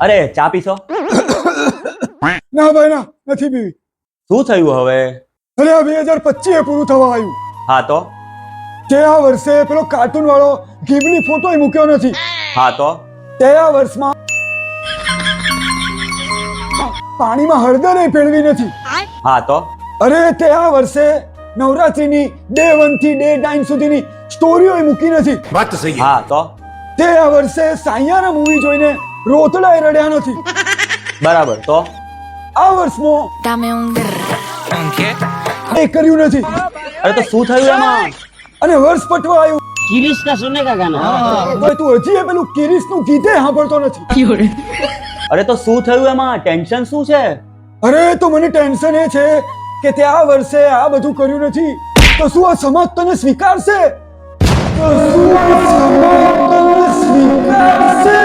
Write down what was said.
અરે ચા પીશો? ના ભાઈ ના, નથી પીવી. શું થયું હવે? અરે આ 2025 પૂરું થવા આવ્યું. હા તો? તે આ વર્ષે પેલો કાર્ટૂન વાળો ગિબલી ફોટો મૂક્યો નથી. હા તો? તે આ વર્ષમાં પાણીમાં હળદર પેળવી નથી. હા તો? અરે તે આ વર્ષે નવરાત્રીની ડે 1 થી ડે 9 સુધીની સ્ટોરીઓ મૂકી નથી. વાત તો સહી है। હા તો? તે આ વર્ષે સાયના મૂવી જોઈને રોતડાએ રડ્યા નથી. બરાબર. તો આ વર્ષમાં Dame un એ કર્યું નથી. અરે તો શું થયું એમાં? અને વર્ષ પટવા આવ્યું. किरिश का सुनने का गाना તો તું હજી એ પેલું કિરીશનું ગીતે સાંભળતો નથી. અરે તો શું થયું એમાં? ટેન્શન શું છે? અરે તો મને ટેન્શન એ છે કે તે આ વર્ષે આ બધું કર્યું નથી તો શું આ સમાજ તને સ્વીકારશે? તો શું આ સમાજ તને સ્વીકારશે?